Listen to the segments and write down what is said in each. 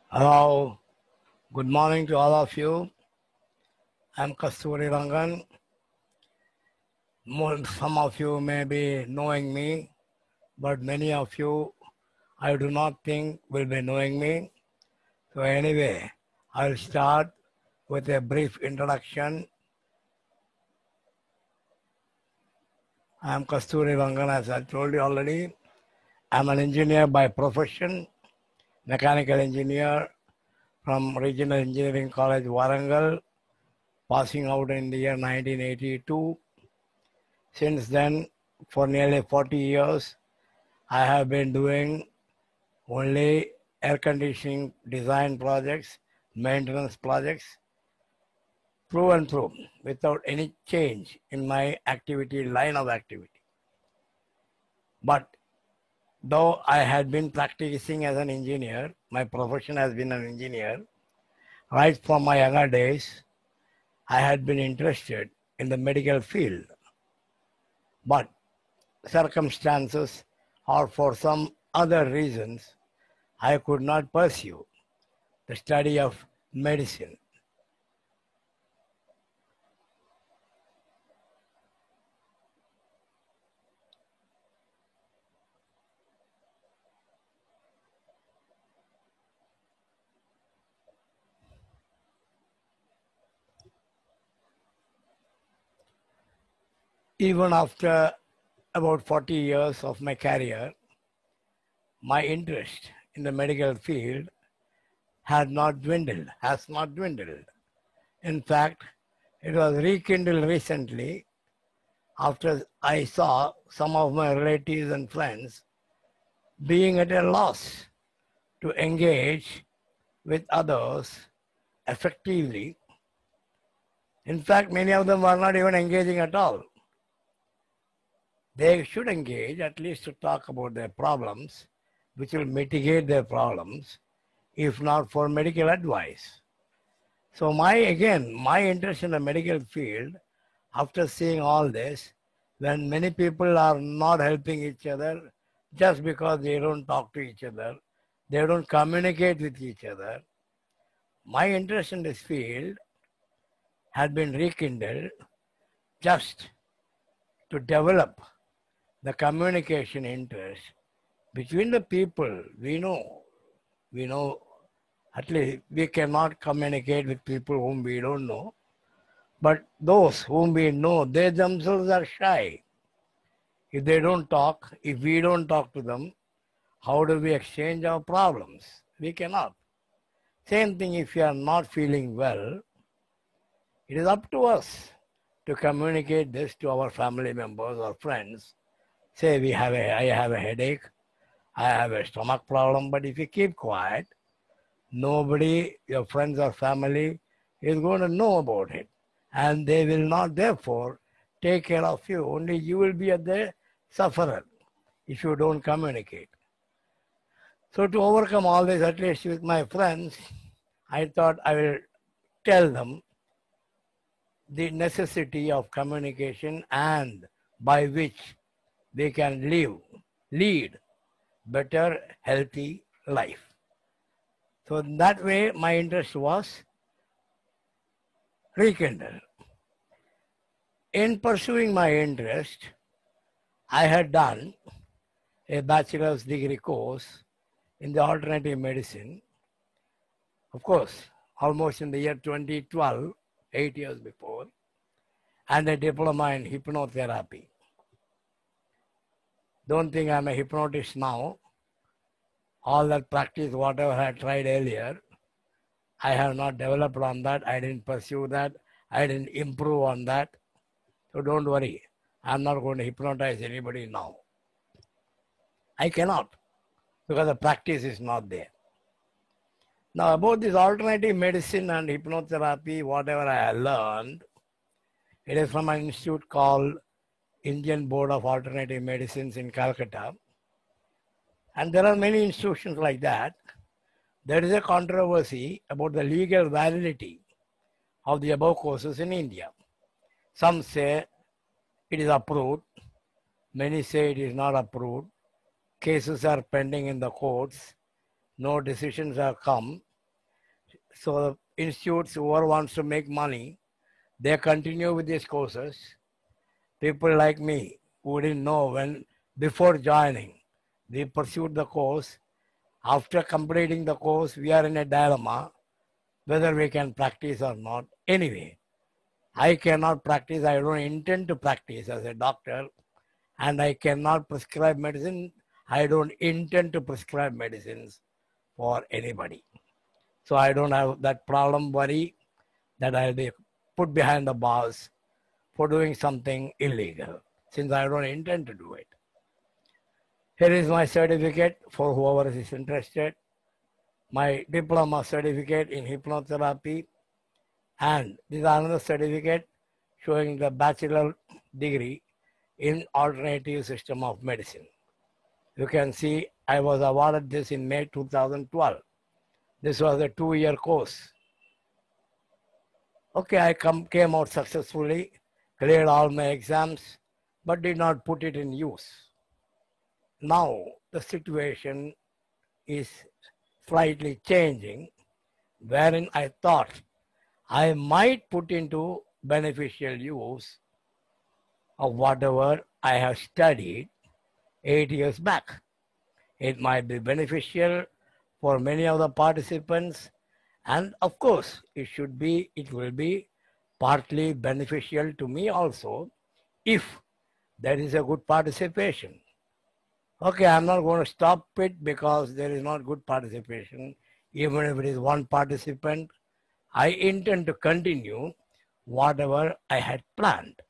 Hello, good morning to all of you. I'm Kasturi Rangan. Some of you may be knowing me, but many of you I do not think will be knowing me. So anyway, I'll start with a brief introduction. I'm Kasturi Rangan, as I told you already. I'm an engineer by profession, mechanical engineer from Regional Engineering College, Warangal, passing out in the year 1982. Since then, for nearly 40 years, I have been doing only air conditioning design projects, maintenance projects, through and through, without any change in my line of activity. But though I had been practicing as an engineer, my profession has been an engineer, right from my younger days, I had been interested in the medical field. But circumstances or for some other reasons, I could not pursue the study of medicine. Even after about 40 years of my career, my interest in the medical field has not dwindled. In fact, it was rekindled recently after I saw some of my relatives and friends being at a loss to engage with others effectively. In fact, many of them were not even engaging at all. They should engage at least to talk about their problems, which will mitigate their problems, if not for medical advice. So my interest in the medical field, after seeing all this, when many people are not helping each other just because they don't talk to each other, they don't communicate with each other, my interest in this field had been rekindled just to develop the communication interest between the people we know. At least we cannot communicate with people whom we don't know, but those whom we know, they themselves are shy. If they don't talk, if we don't talk to them, how do we exchange our problems? We cannot. Same thing if you are not feeling well, it is up to us to communicate this to our family members or friends. Say I have a headache, I have a stomach problem, but if you keep quiet, nobody, your friends or family, is going to know about it. And they will not therefore take care of you. Only you will be the sufferer if you don't communicate. So to overcome all this, at least with my friends, I thought I will tell them the necessity of communication and by which they can lead better, healthy life. So in that way, my interest was rekindled. In pursuing my interest, I had done a bachelor's degree course in the alternative medicine, of course, almost in the year 2012, 8 years before, and a diploma in hypnotherapy. Don't think I'm a hypnotist now. All that practice, whatever I tried earlier, I have not developed on that. I didn't pursue that. I didn't improve on that. So don't worry. I'm not going to hypnotize anybody now. I cannot, because the practice is not there. Now about this alternative medicine and hypnotherapy, whatever I have learned, it is from an institute called Indian Board of Alternative Medicines in Calcutta. And there are many institutions like that. There is a controversy about the legal validity of the above courses in India. Some say it is approved. Many say it is not approved. Cases are pending in the courts. No decisions have come. So the institutes, whoever wants to make money, they continue with these courses. People like me who didn't know when, before joining, we pursued the course. After completing the course, we are in a dilemma whether we can practice or not. Anyway, I cannot practice. I don't intend to practice as a doctor, and I cannot prescribe medicine. I don't intend to prescribe medicines for anybody. So I don't have that problem worry that I'll be put behind the bars for doing something illegal, since I don't intend to do it. Here is my certificate for whoever is interested. My diploma certificate in hypnotherapy, and this is another certificate showing the bachelor degree in alternative system of medicine. You can see I was awarded this in May 2012. This was a 2-year course. Okay, I came out successfully, cleared all my exams, but did not put it in use. Now the situation is slightly changing, wherein I thought I might put into beneficial use of whatever I have studied 8 years back. It might be beneficial for many of the participants, and of course, it will be partly beneficial to me also if there is a good participation. Okay, I'm not going to stop it because there is not good participation. Even if it is one participant, I intend to continue whatever I had planned.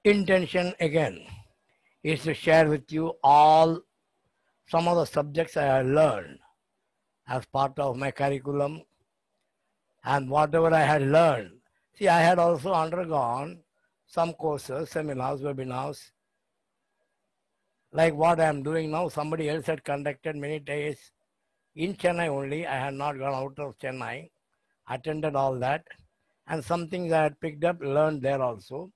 Intention again is to share with you all some of the subjects I have learned as part of my curriculum, and whatever I had learned. See, I had also undergone some courses, seminars, webinars, like what I am doing now. Somebody else had conducted many days in Chennai only. I had not gone out of Chennai, attended all that, and some things I had picked up, learned there also.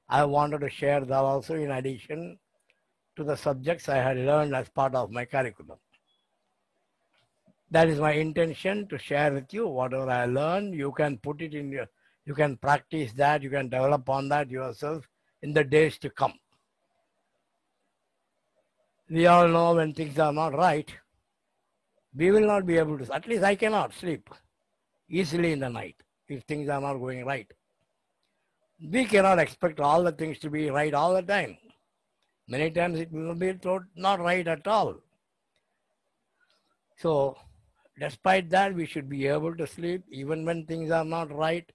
I wanted to share that also in addition to the subjects I had learned as part of my curriculum. That is my intention, to share with you whatever I learned. You can put it in your, you can practice that, you can develop on that yourself in the days to come. We all know when things are not right, we will not be able to, at least I cannot sleep easily in the night if things are not going right. We cannot expect all the things to be right all the time. Many times it will be not right at all. So, despite that, we should be able to sleep even when things are not right.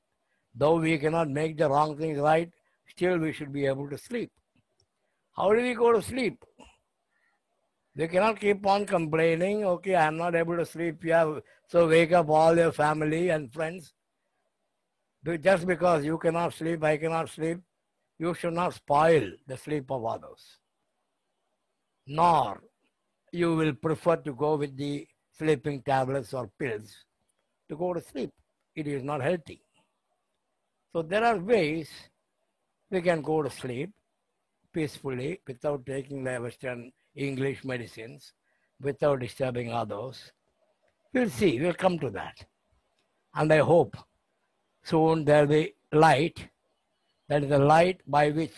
Though we cannot make the wrong things right, still we should be able to sleep. How do we go to sleep? We cannot keep on complaining, okay, I am not able to sleep. Yeah, so wake up all your family and friends. Just because you cannot sleep, I cannot sleep, you should not spoil the sleep of others. Nor you will prefer to go with the sleeping tablets or pills to go to sleep. It is not healthy. So there are ways we can go to sleep peacefully without taking the Western English medicines, without disturbing others. We'll see, we'll come to that. And I hope soon there will be light, that is the light by which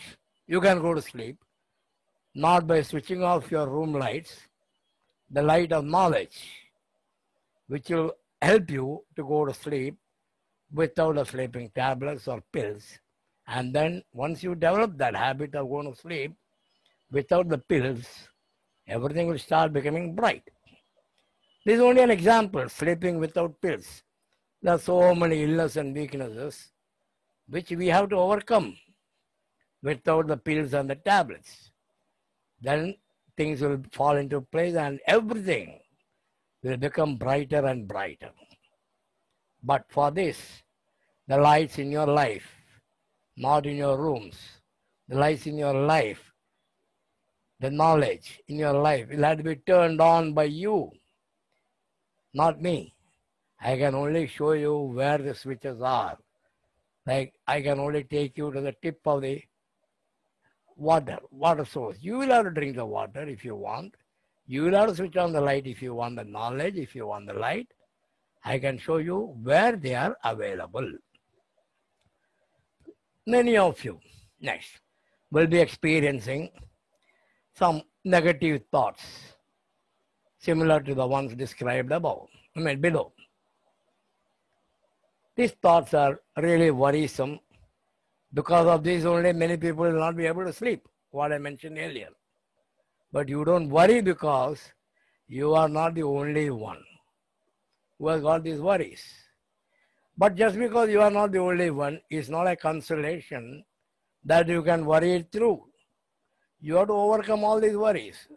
you can go to sleep, not by switching off your room lights, the light of knowledge, which will help you to go to sleep without the sleeping tablets or pills. And then once you develop that habit of going to sleep without the pills, everything will start becoming bright. This is only an example, sleeping without pills. There are so many illnesses and weaknesses which we have to overcome without the pills and the tablets. Then things will fall into place and everything will become brighter and brighter. But for this, the lights in your life, not in your rooms, the lights in your life, the knowledge in your life will have to be turned on by you, not me. I can only show you where the switches are. Like I can only take you to the tip of the water source. You will have to drink the water if you want. You will have to switch on the light if you want the knowledge, if you want the light. I can show you where they are available. Many of you, next, will be experiencing some negative thoughts similar to the ones described above, below. These thoughts are really worrisome. Because of this, only many people will not be able to sleep, what I mentioned earlier. But you don't worry because you are not the only one who has got these worries. But just because you are not the only one is not a consolation that you can worry it through. You have to overcome all these worries.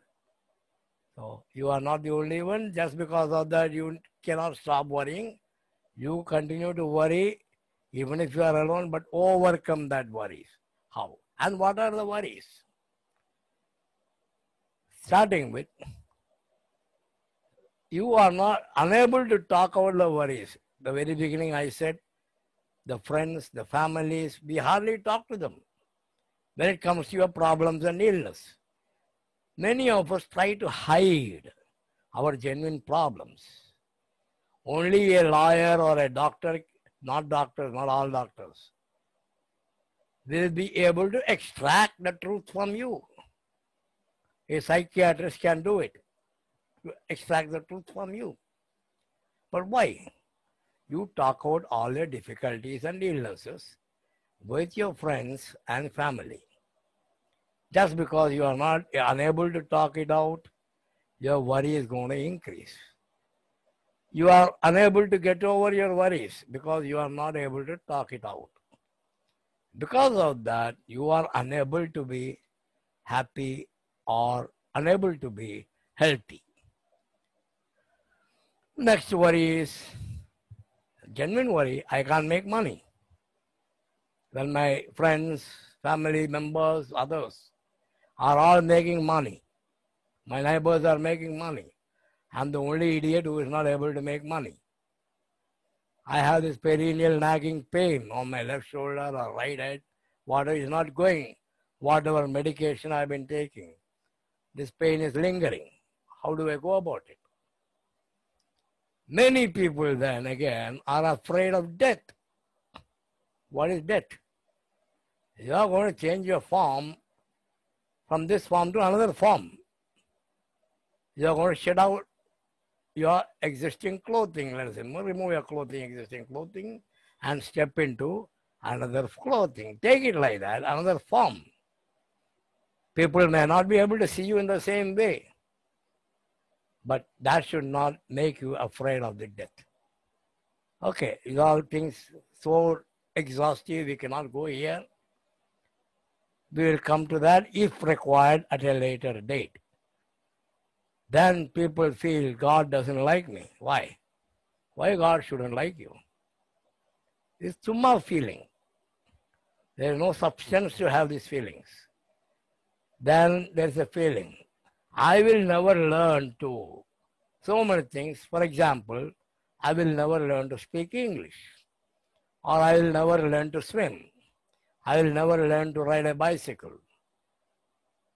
So you are not the only one. Just because of that, you cannot stop worrying. You continue to worry even if you are alone, but overcome that worries. How? And what are the worries? Starting with, you are not unable to talk about the worries. The very beginning I said, the friends, the families, we hardly talk to them when it comes to your problems and illness. Many of us try to hide our genuine problems. Only a lawyer or a doctor, not doctors, not all doctors, will be able to extract the truth from you. A psychiatrist can do it, to extract the truth from you. But why? You talk out all your difficulties and illnesses with your friends and family. Just because you are not unable to talk it out, your worry is going to increase. You are unable to get over your worries because you are not able to talk it out. Because of that, you are unable to be happy or unable to be healthy. Next worry is genuine worry. I can't make money. When my friends, family members, others are all making money. My neighbors are making money. I'm the only idiot who is not able to make money. I have this perennial nagging pain on my left shoulder or right head. Water is not going. Whatever medication I've been taking, this pain is lingering. How do I go about it? Many people then again are afraid of death. What is death? You are going to change your form from this form to another form. You are going to shed out your existing clothing, let us say, remove your clothing, existing clothing, and step into another clothing. Take it like that, another form. People may not be able to see you in the same way, but that should not make you afraid of the death. Okay, these are things so exhaustive, we cannot go here. We will come to that if required at a later date. Then people feel God doesn't like me. Why? Why God shouldn't like you? It's summa feeling. There is no substance to have these feelings. Then there's a feeling. I will never learn to so many things. For example, I will never learn to speak English. Or I will never learn to swim. I will never learn to ride a bicycle.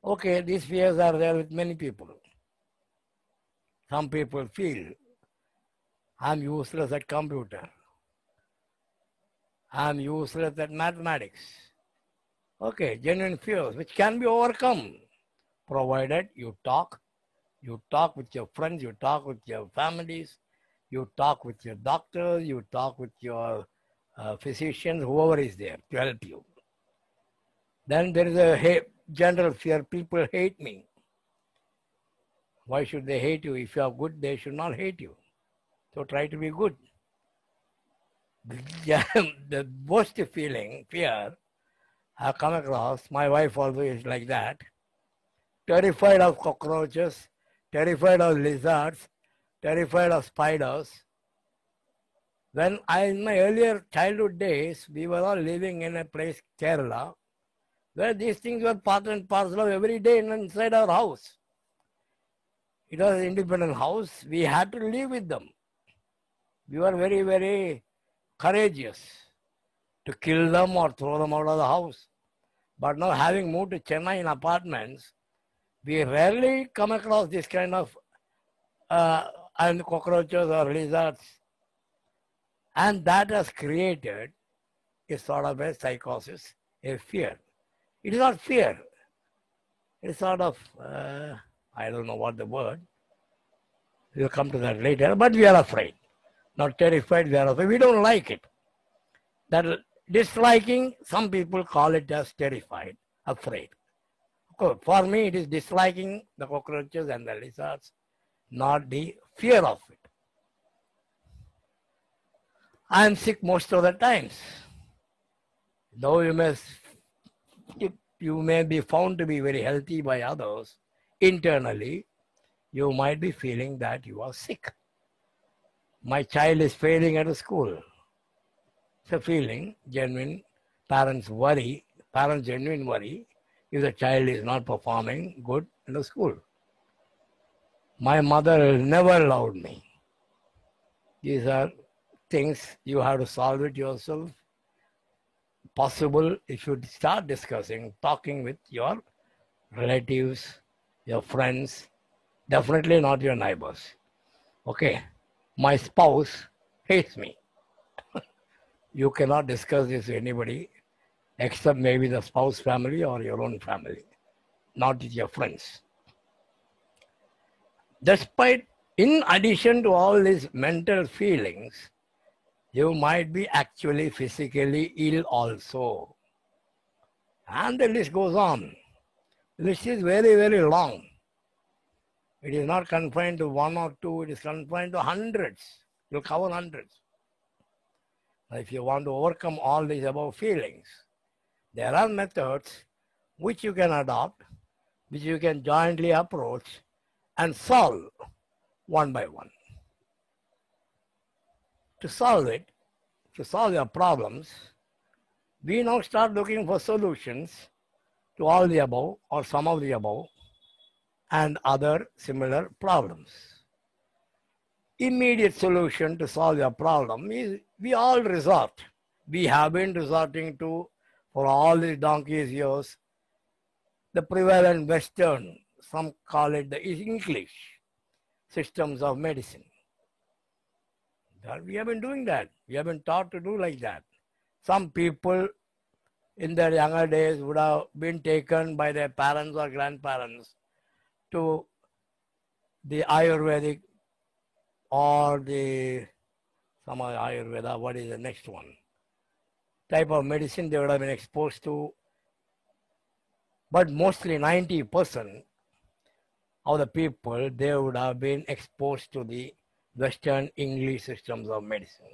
Okay, these fears are there with many people. Some people feel, I'm useless at computer. I'm useless at mathematics. Okay, genuine fears which can be overcome, provided you talk with your friends, you talk with your families, you talk with your doctors, you talk with your physicians, whoever is there to help you. Then there is a general fear, people hate me. Why should they hate you? If you are good, they should not hate you. So try to be good. The worst feeling, fear, I've come across, my wife also is like that, terrified of cockroaches, terrified of lizards, terrified of spiders. When in my earlier childhood days, we were all living in a place, Kerala, where these things were part and parcel of every day inside our house. It was an independent house. We had to live with them. We were very, very courageous to kill them or throw them out of the house. But now having moved to Chennai in apartments, we rarely come across this kind of and cockroaches or lizards. And that has created a sort of a psychosis, a fear. It is not fear. It's sort of, I don't know what the word, we'll come to that later, but we are afraid. Not terrified, we are afraid. We don't like it. That disliking, some people call it as terrified, afraid. For me, it is disliking the cockroaches and the lizards, not the fear of it. I am sick most of the times. Though you may be found to be very healthy by others, internally, you might be feeling that you are sick. My child is failing at a school. It's a feeling, genuine. Parents genuine worry if the child is not performing good in the school. My mother never allowed me. These are things you have to solve it yourself. Possible, you should start discussing, talking with your relatives, your friends, definitely not your neighbors. Okay, my spouse hates me. You cannot discuss this with anybody except maybe the spouse family or your own family, not with your friends. Despite, in addition to all these mental feelings, you might be actually physically ill also. And the list goes on. The list is very, very long. It is not confined to one or two, it is confined to hundreds. You'll cover hundreds. If you want to overcome all these above feelings, there are methods which you can adopt, which you can jointly approach and solve one by one. To solve it, to solve your problems, we now start looking for solutions to all the above or some of the above and other similar problems. Immediate solution to solve your problem is we all resort. We have been resorting to, for all these donkey's years, the prevalent Western, some call it the English systems of medicine. We have been doing that. We have been taught to do like that. Some people in their younger days would have been taken by their parents or grandparents to the Ayurvedic or some Ayurveda, what is the next one? Type of medicine they would have been exposed to. But mostly 90% of the people, they would have been exposed to the Western English systems of medicine.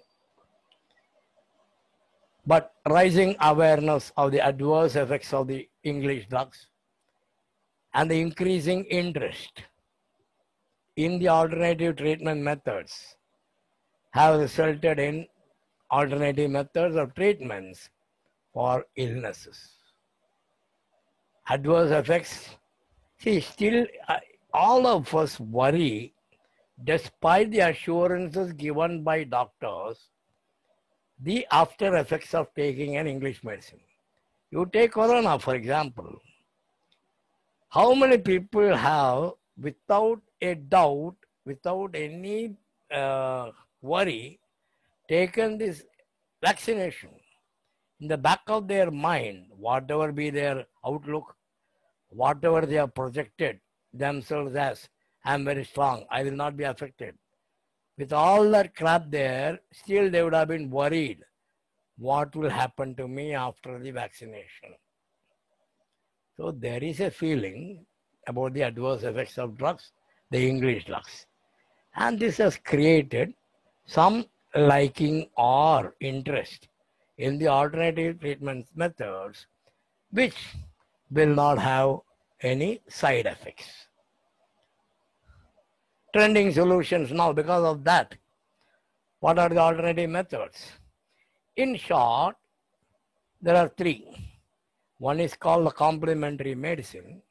But rising awareness of the adverse effects of the English drugs and the increasing interest in the alternative treatment methods have resulted in alternative methods of treatments for illnesses. Adverse effects, see, still all of us worry, despite the assurances given by doctors, the after effects of taking an English medicine. You take corona, for example. How many people have, without a doubt, without any worry, taken this vaccination? In the back of their mind, whatever be their outlook, whatever they have projected themselves as, I am very strong, I will not be affected. With all that crap there, still they would have been worried. What will happen to me after the vaccination? So there is a feeling about the adverse effects of drugs, the English drugs. And this has created some liking or interest in the alternative treatment methods, which will not have any side effects. Trending solutions now because of that. What are the alternative methods? In short, there are three. One is called the complementary medicine.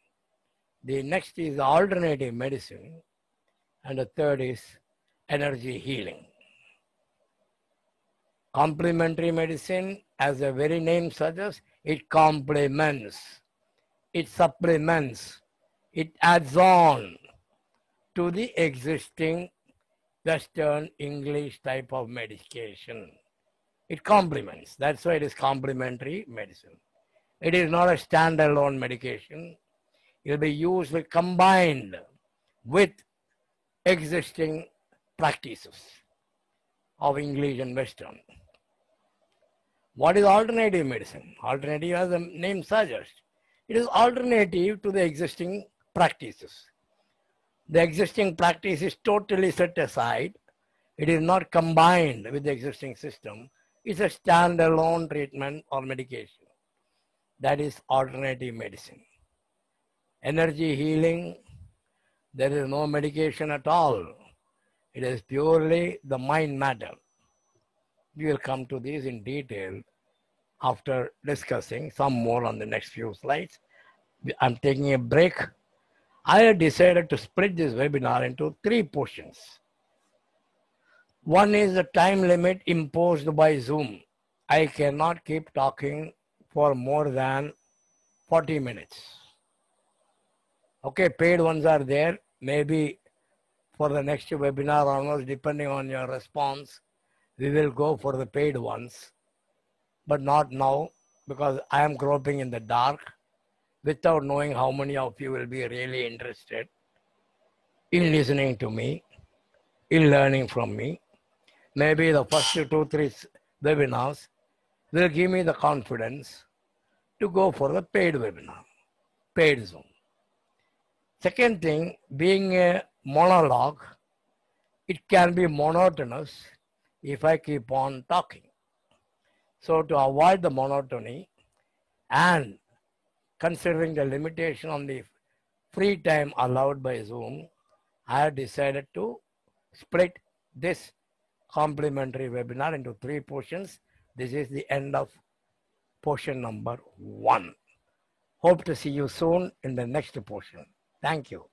The next is the alternative medicine. And the third is energy healing. Complementary medicine, as the very name suggests, it complements, it supplements, it adds on to the existing Western English type of medication. It complements. That's why it is complementary medicine. It is not a standalone medication. It will be used combined with existing practices of English and Western. What is alternative medicine? Alternative, as the name suggests, it is alternative to the existing practices. The existing practice is totally set aside. It is not combined with the existing system. It's a standalone treatment or medication. That is alternative medicine. Energy healing, there is no medication at all. It is purely the mind matter. We will come to this in detail after discussing some more on the next few slides. I'm taking a break. I have decided to split this webinar into 3 portions. One is the time limit imposed by Zoom. I cannot keep talking for more than 40 minutes. Okay, paid ones are there. Maybe for the next webinar onwards, depending on your response, we will go for the paid ones, but not now because I am groping in the dark without knowing how many of you will be really interested in listening to me, in learning from me. Maybe the first 2-3 webinars will give me the confidence to go for the paid webinar, paid Zoom. Second thing, being a monologue, it can be monotonous if I keep on talking. So to avoid the monotony and considering the limitation on the free time allowed by Zoom, I have decided to split this complimentary webinar into 3 portions. This is the end of portion number 1. Hope to see you soon in the next portion. Thank you.